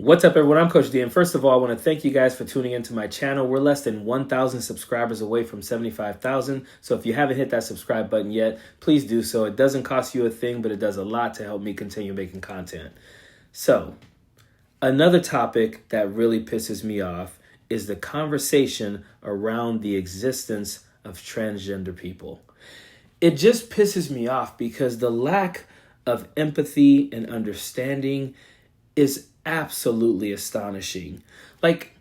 What's up, everyone? I'm Coach D, and first of all, I want to thank you guys for tuning into my channel. We're less than 1,000 subscribers away from 75,000, so if you haven't hit that subscribe button yet, please do so. It doesn't cost you a thing, but it does a lot to help me continue making content. So, another topic that really pisses me off is the conversation around the existence of transgender people. It just pisses me off because the lack of empathy and understanding is absolutely astonishing. Like,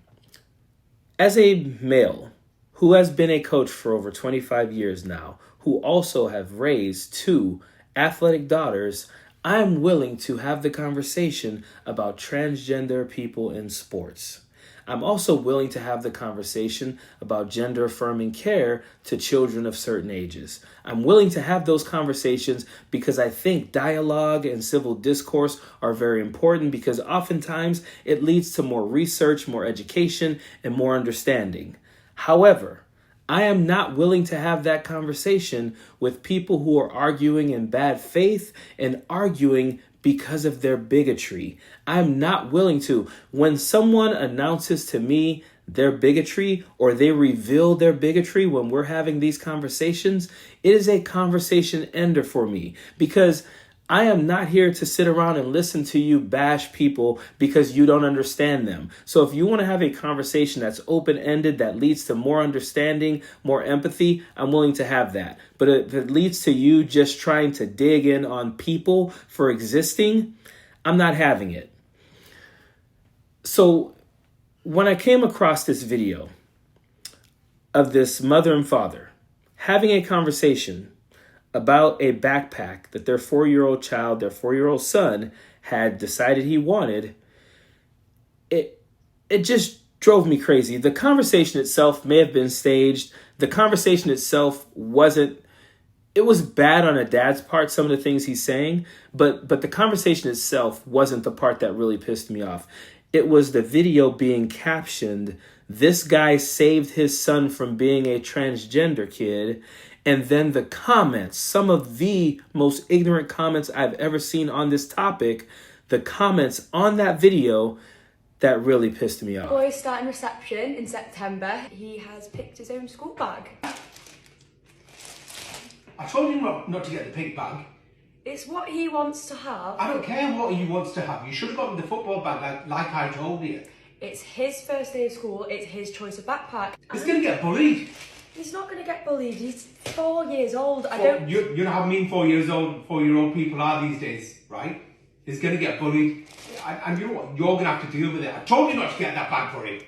as a male who has been a coach for over 25 years now, who also have raised two athletic daughters, I'm willing to have the conversation about transgender people in sports. I'm also willing to have the conversation about gender-affirming care to children of certain ages. I'm willing to have those conversations because I think dialogue and civil discourse are very important because oftentimes it leads to more research, more education, and more understanding. However, I am not willing to have that conversation with people who are arguing in bad faith and arguing because of their bigotry. I'm not willing to. When someone announces to me their bigotry or they reveal their bigotry when we're having these conversations, it is a conversation ender for me because I am not here to sit around and listen to you bash people because you don't understand them. So if you want to have a conversation that's open-ended, that leads to more understanding, more empathy, I'm willing to have that. But if it leads to you just trying to dig in on people for existing, I'm not having it. So when I came across this video of this mother and father having a conversation about a backpack that their 4-year-old child, their 4-year-old son, had decided he wanted, it just drove me crazy. The conversation itself may have been staged. The conversation itself it was bad on a dad's part, some of the things he's saying, but the conversation itself wasn't the part that really pissed me off. It was the video being captioned, "This guy saved his son from being a transgender kid," and then the comments, some of the most ignorant comments I've ever seen on this topic, the comments on that video, that really pissed me off. Boy's starting reception in September. He has picked his own school bag. I told you not to get the pink bag. It's what he wants to have. I don't care what he wants to have. You should have gotten the football bag like I told you. It's his first day of school. It's his choice of backpack. He's going to get bullied. He's not going to get bullied. He's 4 years old. You know how mean 4-year-old people are these days, right? He's going to get bullied. And you know what? You're going to have to deal with it. I told you not to get that bag for him.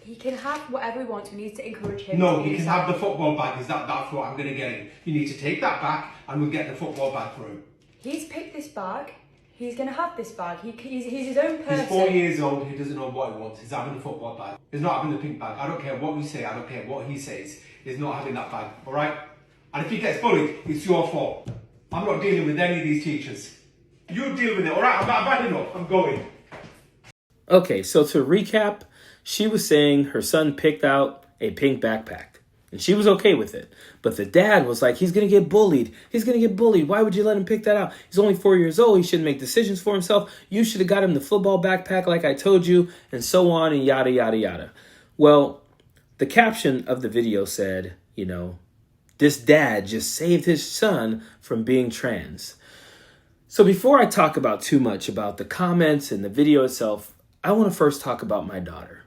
He can have whatever he wants. We need to encourage him. No, he can have the football bag. That's what I'm going to get him. You need to take that back and we'll get the football bag for him. He's picked this bag. He's going to have this bag. He's his own person. He's 4 years old. He doesn't know what he wants. He's having the football bag. He's not having the pink bag. I don't care what we say. I don't care what he says. He's not having that bag. All right? And if he gets bullied, it's your fault. I'm not dealing with any of these teachers. You deal with it. All right? I'm bad enough. I'm going. Okay, so to recap, she was saying her son picked out a pink backpack. And she was okay with it. But the dad was like, he's going to get bullied. He's going to get bullied. Why would you let him pick that out? He's only 4 years old. He shouldn't make decisions for himself. You should have got him the football backpack like I told you, and so on and yada, yada, yada. Well, the caption of the video said, this dad just saved his son from being trans. So before I talk about too much about the comments and the video itself, I want to first talk about my daughter.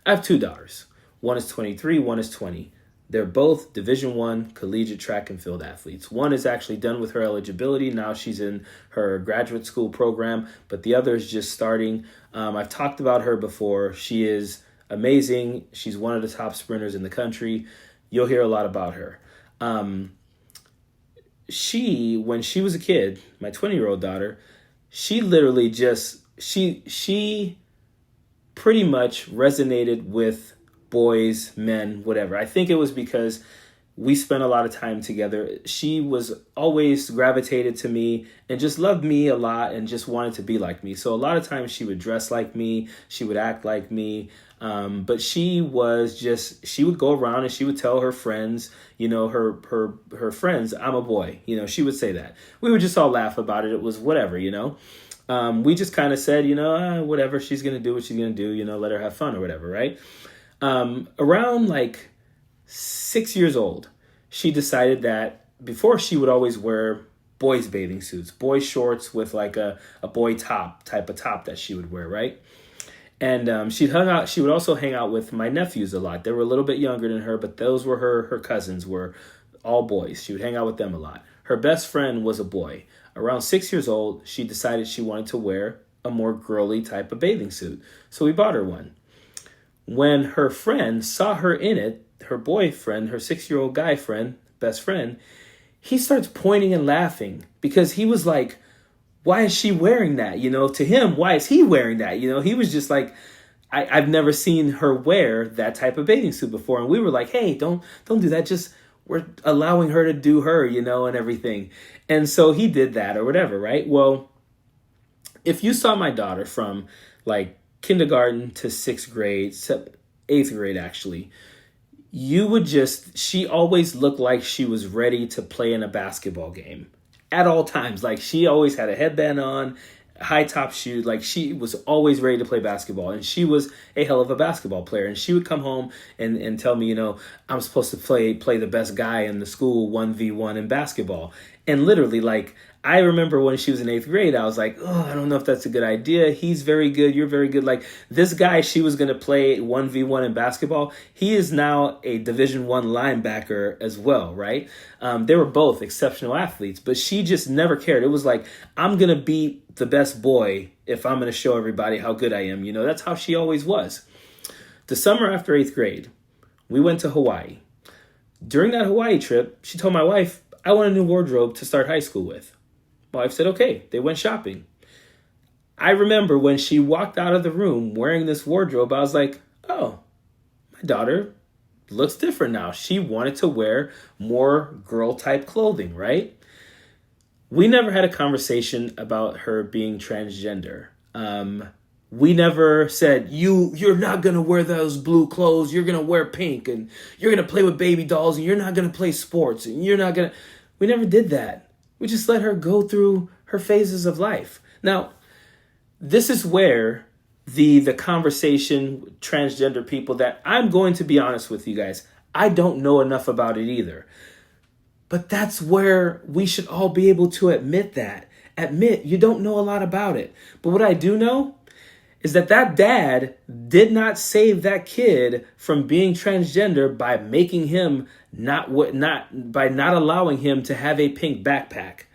I have two daughters. One is 23, one is 20. They're both Division I collegiate track and field athletes. One is actually done with her eligibility. Now she's in her graduate school program, but the other is just starting. I've talked about her before. She is amazing. She's one of the top sprinters in the country. You'll hear a lot about her. When she was a kid, my 20-year-old daughter, she literally she pretty much resonated with boys, men, whatever. I think it was because we spent a lot of time together. She was always gravitated to me and just loved me a lot and just wanted to be like me. So a lot of times she would dress like me. She would act like me. But she would go around and she would tell her friends, her friends, I'm a boy. She would say that. We would just all laugh about it. It was whatever, We just kind of said, whatever, she's going to do what she's going to do, let her have fun or whatever, right? Around like 6 years old, she decided that before she would always wear boys' bathing suits, boys' shorts with like a boy top type of top that she would wear, right? And she would also hang out with my nephews a lot. They were a little bit younger than her, but those were her cousins, were all boys. She would hang out with them a lot. Her best friend was a boy. Around 6 years old, she decided she wanted to wear a more girly type of bathing suit. So we bought her one. When her friend saw her in it, her boyfriend, her 6-year-old guy friend, best friend, he starts pointing and laughing because he was like, why is she wearing that? To him, why is he wearing that? He was just like, I've never seen her wear that type of bathing suit before. And we were like, hey, don't do that. Just, we're allowing her to do her, and everything. And so he did that or whatever, right? Well, if you saw my daughter from like kindergarten to 6th grade, 8th grade actually, you would she always looked like she was ready to play in a basketball game at all times. Like she always had a headband on, high top shoes. Like she was always ready to play basketball, and she was a hell of a basketball player. And she would come home and tell me, I'm supposed to play the best guy in the school 1v1 in basketball. And literally, like, I remember when she was in 8th grade, I was like, oh, I don't know if that's a good idea. He's very good. You're very good. Like this guy, she was going to play 1v1 in basketball. He is now a Division I linebacker as well, right? They were both exceptional athletes, but she just never cared. It was like, I'm going to beat the best boy if I'm going to show everybody how good I am. That's how she always was. The summer after 8th grade, we went to Hawaii. During that Hawaii trip, she told my wife, I want a new wardrobe to start high school with. My wife said, okay. They went shopping. I remember when she walked out of the room wearing this wardrobe, I was like, oh, my daughter looks different now. She wanted to wear more girl type clothing, right? We never had a conversation about her being transgender. We never said, you're not going to wear those blue clothes. You're going to wear pink, and you're going to play with baby dolls, and you're not going to play sports, and you're not going to. We never did that. We just let her go through her phases of life. Now, this is where the conversation with transgender people, that I'm going to be honest with you guys, I don't know enough about it either. But that's where we should all be able to admit that. Admit you don't know a lot about it. But what I do know is that dad did not save that kid from being transgender by making him by not allowing him to have a pink backpack.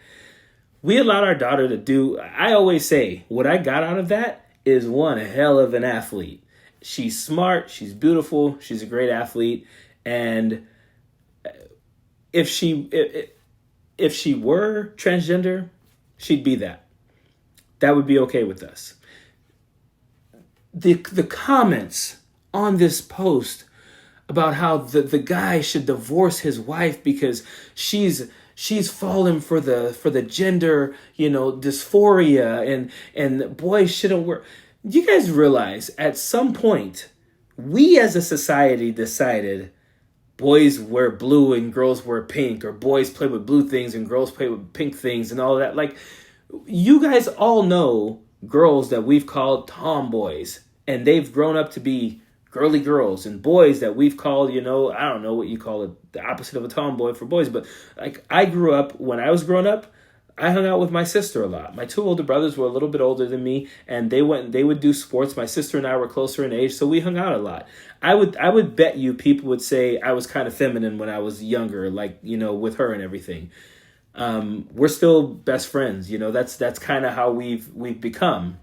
We allowed our daughter to do, I always say, what I got out of that is one hell of an athlete. She's smart, she's beautiful, she's a great athlete, and if she were transgender, she'd be that. That would be okay with us. The comments on this post about how the guy should divorce his wife because she's fallen for the gender, dysphoria, and boys shouldn't wear. You guys realize at some point we as a society decided boys wear blue and girls wear pink, or boys play with blue things and girls play with pink things and all that. Like, you guys all know girls that we've called tomboys, and they've grown up to be girly girls, and boys that we've called, I don't know what you call it, the opposite of a tomboy for boys. But like, I grew up, when I was growing up, I hung out with my sister a lot. My 2 older brothers were a little bit older than me, and they would do sports. My sister and I were closer in age, so we hung out a lot. I would bet you people would say I was kind of feminine when I was younger, like, with her and everything. We're still best friends. That's kind of how we've become.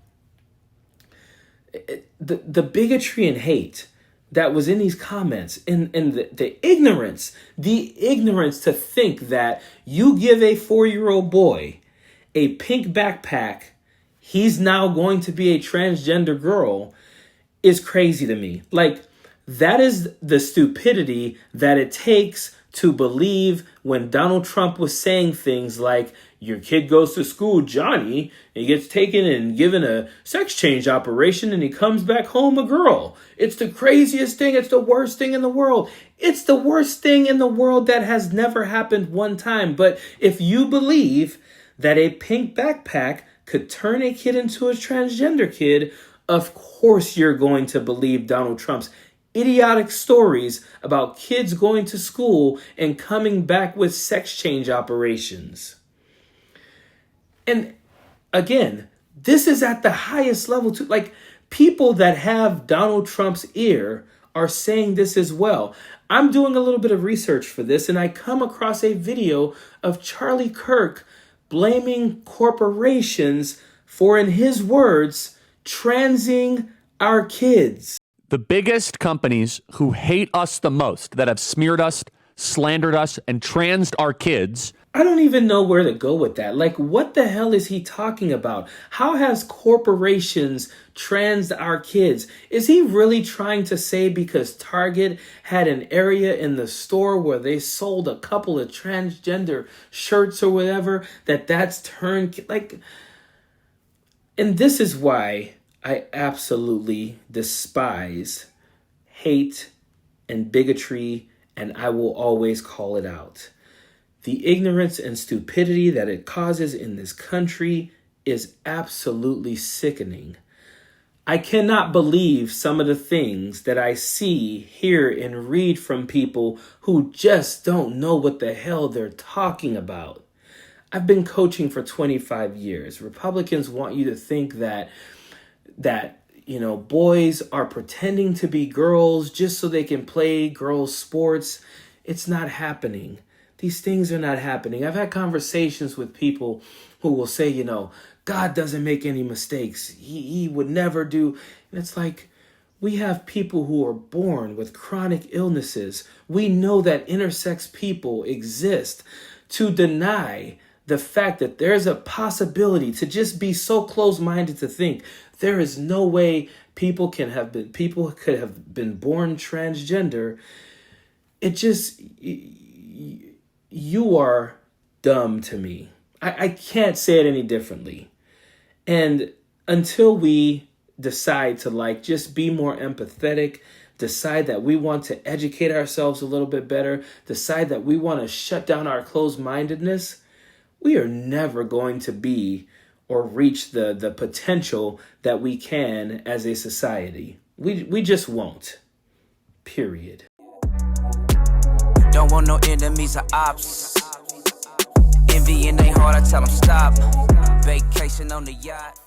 The bigotry and hate that was in these comments, and the ignorance to think that you give a 4-year-old boy a pink backpack, he's now going to be a transgender girl, is crazy to me. Like, that is the stupidity that it takes to believe when Donald Trump was saying things like, your kid goes to school, Johnny, and he gets taken and given a sex change operation, and he comes back home a girl. It's the craziest thing. It's the worst thing in the world. It's the worst thing in the world that has never happened one time. But if you believe that a pink backpack could turn a kid into a transgender kid, of course you're going to believe Donald Trump's idiotic stories about kids going to school and coming back with sex change operations. And again, this is at the highest level too. Like, people that have Donald Trump's ear are saying this as well. I'm doing a little bit of research for this, and I come across a video of Charlie Kirk blaming corporations for, in his words, transing our kids. The biggest companies who hate us the most, that have smeared us, slandered us, and transed our kids. I don't even know where to go with that. Like, what the hell is he talking about? How has corporations transed our kids? Is he really trying to say because Target had an area in the store where they sold a couple of transgender shirts or whatever, that's turned, like... And this is why I absolutely despise hate and bigotry, and I will always call it out. The ignorance and stupidity that it causes in this country is absolutely sickening. I cannot believe some of the things that I see, hear, and read from people who just don't know what the hell they're talking about. I've been coaching for 25 years. Republicans want you to think that boys are pretending to be girls just so they can play girls' sports. It's not happening. These things are not happening. I've had conversations with people who will say, God doesn't make any mistakes. He would never do. And it's like, we have people who are born with chronic illnesses. We know that intersex people exist. To deny the fact that there's a possibility, to just be so close-minded to think there is no way people could have been born transgender, you are dumb to me. I can't say it any differently. And until we decide to just be more empathetic, decide that we want to educate ourselves a little bit better, decide that we want to shut down our closed-mindedness, we are never going to be or reach the potential that we can as a society. We just won't. Period. Don't want no enemies or ops. Envy in they heart, I tell them stop. Vacation on the yacht.